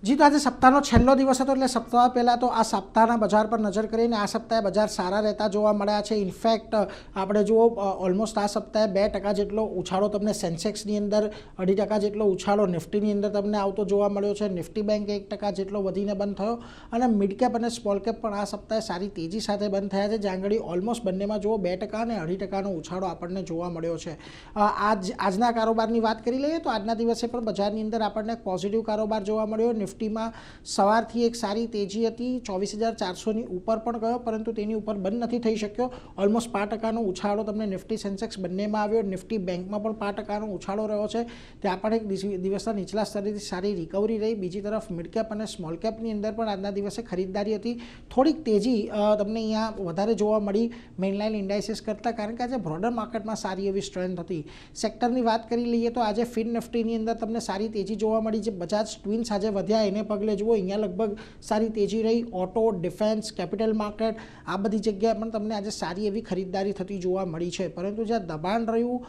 જી, તો આજે સપ્તાહનો છેલ્લો દિવસ હતો એટલે સપ્તાહ પહેલાં તો આ સપ્તાહના બજાર પર નજર કરીને આ સપ્તાહે બજાર સારા રહેતા જોવા મળ્યા છે. ઇનફેક્ટ આપણે જુઓ ઓલમોસ્ટ આ સપ્તાહે 2% જેટલો ઉછાળો તમને સેન્સેક્સની અંદર, 2.5% જેટલો ઉછાળો નિફ્ટીની અંદર તમને આવતો જોવા મળ્યો છે. નિફ્ટી બેંક 1% જેટલો વધીને બંધ થયો અને મિડ કેપ અને સ્મોલ કેપ પણ આ સપ્તાહે સારી તેજી સાથે બંધ થયા છે. જ્યાં આગળ ઓલમોસ્ટ બંનેમાં જુઓ 2% અને 2.5%નો ઉછાળો આપણને જોવા મળ્યો છે. આજના કારોબારની વાત કરી લઈએ તો આજના દિવસે પણ બજારની અંદર આપણને પોઝિટિવ કારોબાર જોવા મળ્યો. નિફ્ટીમાં સવારથી એક સારી તેજી હતી, 24,400ની ઉપર પણ ગયો, પરંતુ તેની ઉપર બંધ નથી થઈ શક્યો. ઓલમોસ્ટ 5%નો ઉછાળો તમને નિફ્ટી સેન્સેક્સ બંનેમાં આવ્યો. નિફ્ટી બેંકમાં પણ 5%નો ઉછાળો રહ્યો છે. ત્યાં પણ એક દિવસના નીચલા સ્તરેથી સારી રિકવરી રહી. બીજી તરફ મિડ કેપ અને સ્મોલ કેપની અંદર પણ આજના દિવસે ખરીદદારી હતી. થોડીક તેજી તમને અહીંયા વધારે જોવા મળી મેઇનલાઇન ઇન્ડાઇસીસ કરતાં, કારણ કે આજે બ્રોડર માર્કેટમાં સારી એવી સ્ટ્રેન્થ હતી. સેક્ટરની વાત કરી લઈએ તો આજે ફિન નિફ્ટીની અંદર તમને સારી તેજી જોવા મળી છે. બજાજ ટ્વિન્સ આજે વધ્યા, એને પગલે જુઓ અહીંયા લગભગ સારી તેજી રહી. ઓટો, ડિફેન્સ, કેપિટલ માર્કેટ આ બધી જગ્યાએ પણ તમને આજે સારી એવી ખરીદદારી થતી જોવા મળી છે. પરંતુ જ્યાં દબાણ રહ્યું,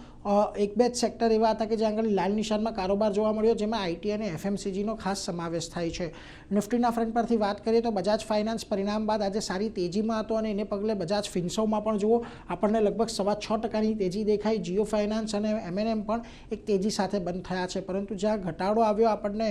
એક બે જ સેક્ટર એવા હતા કે જ્યાં આગળ લાલ નિશાનમાં કારોબાર જોવા મળ્યો, જેમાં આઈટી અને એફએમસીજીનો ખાસ સમાવેશ થાય છે. નિફ્ટીના ફ્રન્ટ પરથી વાત કરીએ તો બજાજ ફાઇનાન્સ પરિણામ બાદ આજે સારી તેજીમાં હતો અને એને પગલે બજાજ ફિન્સોમાં પણ જુઓ આપણને લગભગ 6.25%ની તેજી દેખાઈ. જીઓ ફાઇનાન્સ અને એમએનએમ પણ એક તેજી સાથે બંધ થયા છે. પરંતુ જ્યાં ઘટાડો આવ્યો આપણને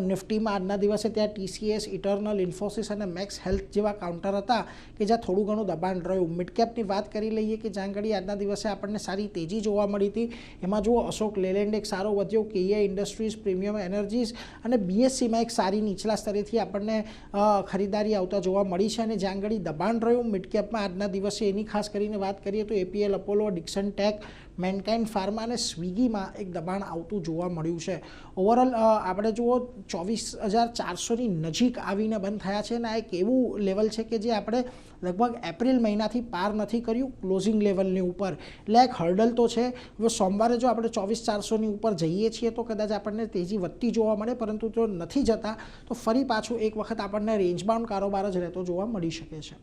નિફ્ટીમાં આજના દિવસે, ત્યાં ટીસીએસ, ઇટર્નલ, ઇન્ફોસિસ અને મેક્સ હેલ્થ જેવા કાઉન્ટર હતા કે જ્યાં થોડું ઘણું દબાણ રહ્યું. મિડકેપની વાત કરી લઈએ કે જ્યાં આગળ આજના દિવસે આપણને સારી તેજી જોવા મળી હતી. એમાં જુઓ અશોક લેલેન્ડ એક સારો વધ્યો, કેએ ઇન્ડસ્ટ્રીઝ, પ્રીમિયમ એનર્જીઝ અને બીએસસીમાં એક સારી નીચલા સ્તરેથી આપણને ખરીદારી આવતા જોવા મળી છે. અને જ્યાં આગળ દબાણ રહ્યું મિડકેપમાં આજના દિવસે, એની ખાસ કરીને વાત કરીએ તો APL, Apollo, Dixon tech, Mankind Pharma અને સ્વિગીમાં એક દબાણ આવતું જોવા મળ્યું છે. ઓવરઓલ આપણે જુઓ 24,400ની નજીક આવીને બંધ થયા છે અને આ એક એવું લેવલ છે કે જે આપણે લગભગ એપ્રિલ મહિનાથી પાર નથી કર્યું ક્લોઝિંગ લેવલની ઉપર. એટલે એક હર્ડલ તો છે. હવે સોમવારે જો આપણે 24,400ની ઉપર જઈએ છીએ તો કદાચ આપણને તેજી વધતી જોવા મળે, પરંતુ જો નથી જતા તો ફરી પાછું એક વખત આપણને રેન્જ બાઉન્ડ કારોબાર જ રહેતો જોવા મળી શકે છે.